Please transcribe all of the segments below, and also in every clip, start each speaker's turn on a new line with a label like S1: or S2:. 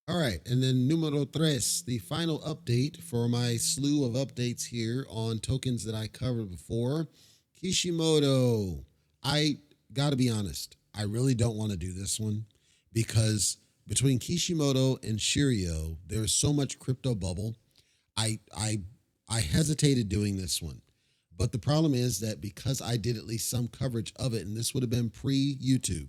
S1: All right, and then numero tres, the final update for my slew of updates here on tokens that I covered before. Kishimoto. I got to be honest, I really don't want to do this one because between Kishimoto and Shirio, there's so much crypto bubble. I I I hesitated doing this one. But the problem is that because I did at least some coverage of it, and this would have been pre YouTube,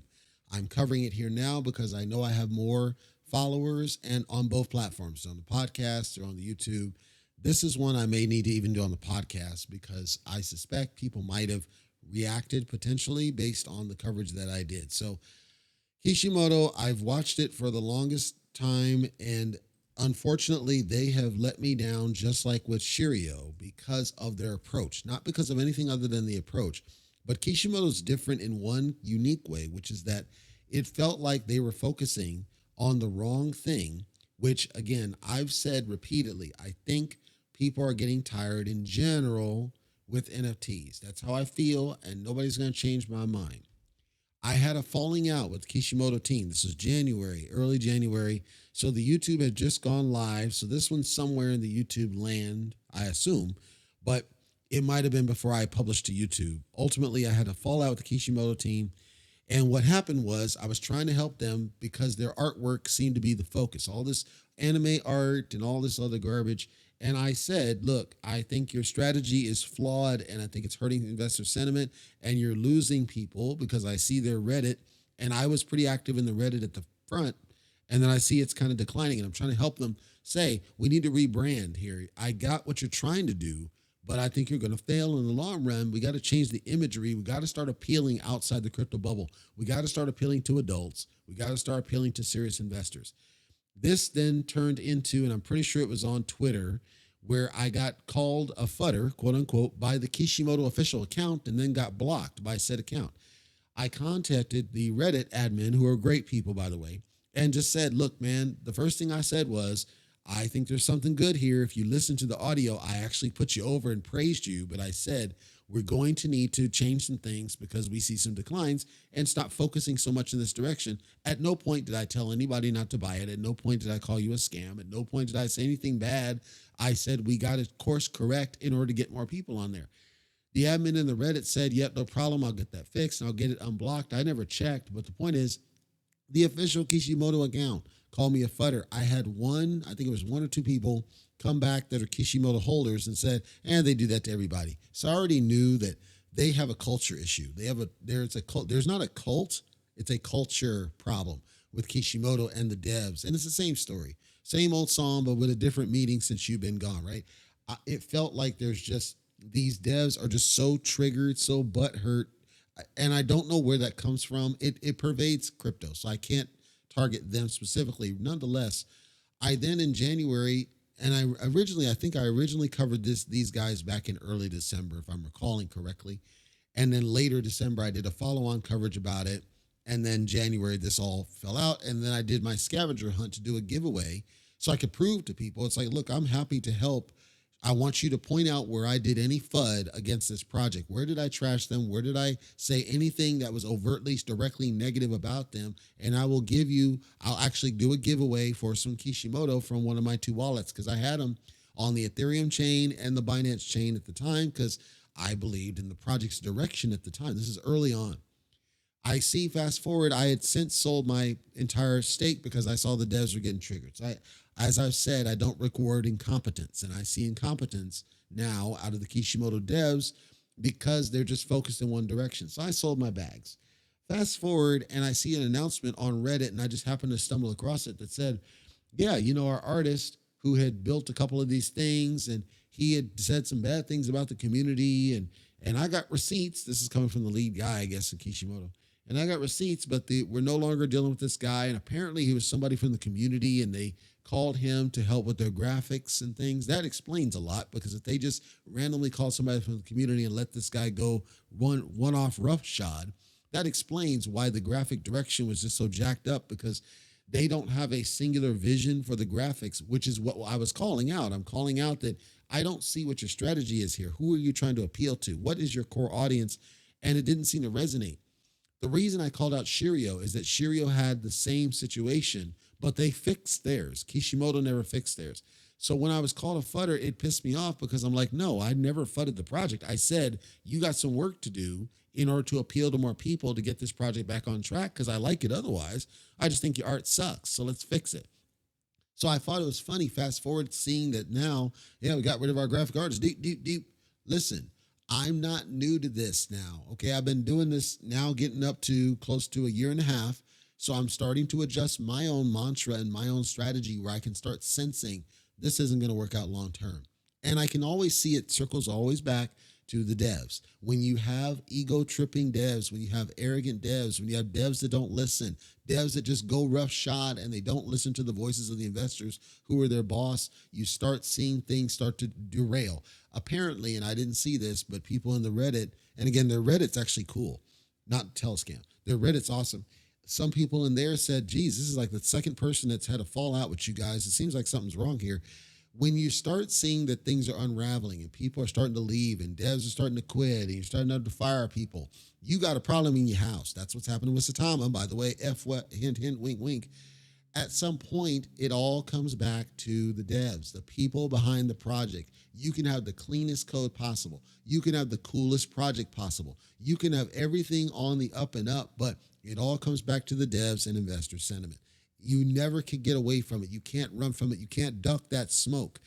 S1: I'm covering it here now because I know I have more followers and on both platforms, so on the podcast or on the YouTube. This is one I may need to even do on the podcast because I suspect people might have reacted potentially based on the coverage that I did. So Kishimoto, I've watched it for the longest time, and unfortunately, they have let me down just like with Shirio because of their approach, not because of anything other than the approach. But Kishimoto's different in one unique way, which is that it felt like they were focusing on the wrong thing, which again, I've said repeatedly. I think people are getting tired in general with NFTs. That's how I feel, and nobody's going to change my mind. I had a falling out with the Kishimoto team. This was January, early January. So the YouTube had just gone live. So this one's somewhere in the YouTube land, I assume. But it might have been before I published to YouTube. Ultimately, I had a fallout with the Kishimoto team. And what happened was I was trying to help them because their artwork seemed to be the focus. All this anime art and all this other garbage. And I said, look, I think your strategy is flawed and I think it's hurting investor sentiment and you're losing people because I see their Reddit and I was pretty active in the Reddit at the front. And then I see it's kind of declining and I'm trying to help them say, we need to rebrand here. I got what you're trying to do, but I think you're going to fail in the long run. We got to change the imagery. We got to start appealing outside the crypto bubble. We got to start appealing to adults. We got to start appealing to serious investors. This then turned into, and I'm pretty sure it was on Twitter, where I got called a fudder, quote unquote, by the Kishimoto official account and then got blocked by said account. I contacted the Reddit admin, who are great people, by the way, and just said, look, man, the first thing I said was, I think there's something good here. If you listen to the audio, I actually put you over and praised you, but I said, we're going to need to change some things because we see some declines and stop focusing so much in this direction. At no point did I tell anybody not to buy it. At no point did I call you a scam. At no point did I say anything bad. I said, we got to course correct in order to get more people on there. The admin in the Reddit said, yep, no problem. I'll get that fixed and I'll get it unblocked. I never checked. But the point is, the official Kishimoto account called me a fudder. I had one, I think it was one or two people come back that are Kishimoto holders and said, and they do that to everybody. So I already knew that they have a culture issue. There's a cult, there's not a cult, it's a culture problem with Kishimoto and the devs. And it's the same story. Same old song, but with a different meaning since you've been gone, right? It felt like there's just these devs are just so triggered, so butthurt, and I don't know where that comes from. It pervades crypto, so I can't target them specifically. Nonetheless, I then in January, and I think I originally covered these guys back in early December, if I'm recalling correctly, and then later December I did a follow-on coverage about it, and then January this all fell out, and then I did my scavenger hunt to do a giveaway so I could prove to people it's like, look, I'm happy to help. I want you to point out where I did any FUD against this project. Where did I trash them? Where did I say anything that was overtly, directly negative about them? And I'll actually do a giveaway for some Kishimoto from one of my two wallets because I had them on the Ethereum chain and the Binance chain at the time because I believed in the project's direction at the time. This is early on. I see, fast forward, I had since sold my entire stake because I saw the devs were getting triggered. So as I've said, I don't record incompetence, and I see incompetence now out of the Kishimoto devs because they're just focused in one direction. So I sold my bags. Fast forward, and I see an announcement on Reddit, and I just happened to stumble across it that said, yeah, our artist who had built a couple of these things, and he had said some bad things about the community, and I got receipts. This is coming from the lead guy, I guess, in Kishimoto. And I got receipts, but we're no longer dealing with this guy. And apparently he was somebody from the community and they called him to help with their graphics and things. That explains a lot because if they just randomly called somebody from the community and let this guy go one off roughshod, that explains why the graphic direction was just so jacked up because they don't have a singular vision for the graphics, which is what I was calling out. I'm calling out that I don't see what your strategy is here. Who are you trying to appeal to? What is your core audience? And it didn't seem to resonate. The reason I called out Shirio is that Shirio had the same situation, but they fixed theirs. Kishimoto never fixed theirs. So when I was called a fudder, it pissed me off because I'm like, no, I never fudded the project. I said, you got some work to do in order to appeal to more people to get this project back on track because I like it otherwise. I just think your art sucks. So let's fix it. So I thought it was funny. Fast forward, seeing that now, yeah, we got rid of our graphic artist. Deep. Listen, I'm not new to this now. Okay, I've been doing this now, getting up to close to a year and a half. So I'm starting to adjust my own mantra and my own strategy where I can start sensing this isn't going to work out long term. And I can always see it circles always back to the devs. When you have ego tripping devs, when you have arrogant devs, when you have devs that don't listen, devs that just go roughshod and they don't listen to the voices of the investors who are their boss, you start seeing things start to derail. Apparently, and I didn't see this, but people in the Reddit, and again, their Reddit's actually cool, not Telescam. Their Reddit's awesome. Some people in there said, geez, this is like the second person that's had a fallout with you guys. It seems like something's wrong here. When you start seeing that things are unraveling and people are starting to leave and devs are starting to quit and you're starting to fire people, you got a problem in your house. That's what's happening with Satama, by the way. Hint, hint, wink, wink. At some point, it all comes back to the devs, the people behind the project. You can have the cleanest code possible. You can have the coolest project possible. You can have everything on the up and up, but it all comes back to the devs and investor sentiment. You never can get away from it. You can't run from it. You can't duck that smoke.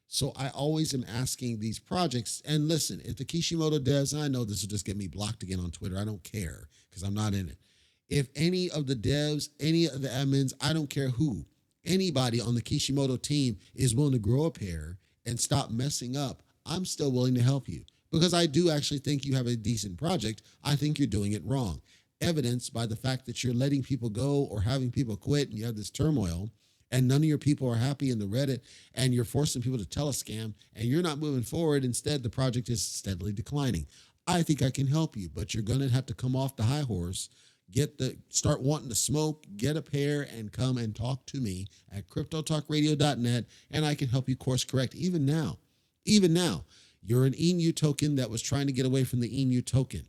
S1: So I always am asking these projects, and listen, if the Kishimoto devs, and I know this will just get me blocked again on Twitter, I don't care because I'm not in it. If any of the devs, any of the admins, I don't care who, anybody on the Kishimoto team is willing to grow a pair and stop messing up, I'm still willing to help you because I do actually think you have a decent project. I think you're doing it wrong. Evidenced by the fact that you're letting people go or having people quit and you have this turmoil and none of your people are happy in the Reddit and you're forcing people to telescam and you're not moving forward. Instead, the project is steadily declining. I think I can help you, but you're going to have to come off the high horse, start wanting to smoke, get a pair and come and talk to me at cryptotalkradio.net and I can help you course correct even now. You're an ENU token that was trying to get away from the ENU token.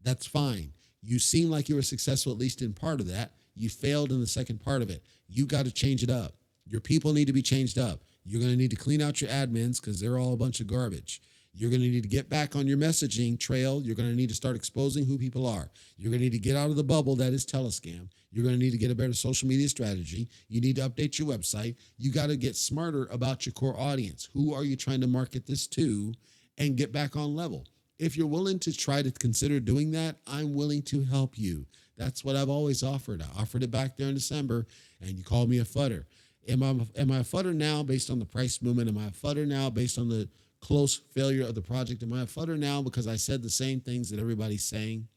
S1: That's fine. You seem like you were successful, at least in part of that. You failed in the second part of it. You got to change it up. Your people need to be changed up. You're going to need to clean out your admins because they're all a bunch of garbage. You're going to need to get back on your messaging trail. You're going to need to start exposing who people are. You're going to need to get out of the bubble that is Telescam. You're going to need to get a better social media strategy. You need to update your website. You got to get smarter about your core audience. Who are you trying to market this to and get back on level? If you're willing to try to consider doing that, I'm willing to help you. That's what I've always offered. I offered it back there in December, and you called me a fudder. Am I a fudder now based on the price movement? Am I a fudder now based on the close failure of the project? Am I a fudder now because I said the same things that everybody's saying?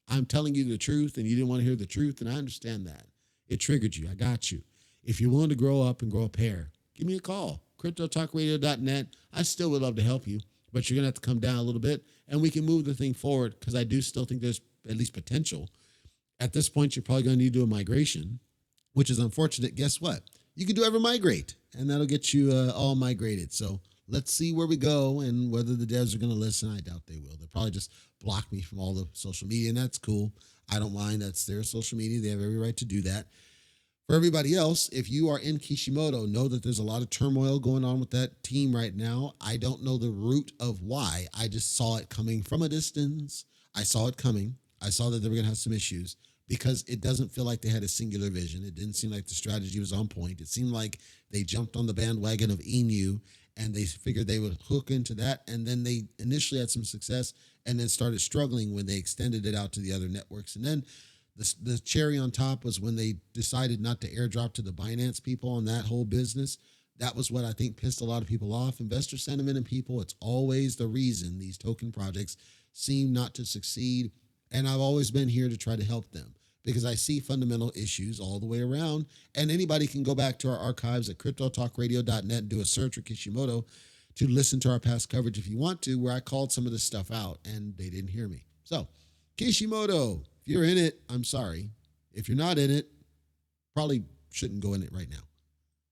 S1: I'm telling you the truth, and you didn't want to hear the truth, and I understand that. It triggered you. I got you. If you're willing to grow up and grow a pair, give me a call. CryptoTalkRadio.net. I still would love to help you, but you're going to have to come down a little bit, and we can move the thing forward because I do still think there's at least potential. At this point, you're probably going to need to do a migration, which is unfortunate. Guess what? You can do ever migrate, and that'll get you all migrated. So let's see where we go and whether the devs are going to listen. I doubt they will. They'll probably just block me from all the social media, and that's cool. I don't mind. That's their social media. They have every right to do that. For everybody else, if you are in Kishimoto, know that there's a lot of turmoil going on with that team right now. I don't know the root of why. I just saw it coming from a distance. I saw it coming. I saw that they were going to have some issues because it doesn't feel like they had a singular vision. It didn't seem like the strategy was on point. It seemed like they jumped on the bandwagon of ENU and they figured they would hook into that. And then they initially had some success and then started struggling when they extended it out to the other networks. And then the cherry on top was when they decided not to airdrop to the Binance people on that whole business. That was what I think pissed a lot of people off. Investor sentiment and people, it's always the reason these token projects seem not to succeed. And I've always been here to try to help them because I see fundamental issues all the way around. And anybody can go back to our archives at cryptotalkradio.net and do a search for Kishimoto to listen to our past coverage if you want to, where I called some of this stuff out and they didn't hear me. So Kishimoto, if you're in it, I'm sorry. If you're not in it, probably shouldn't go in it right now.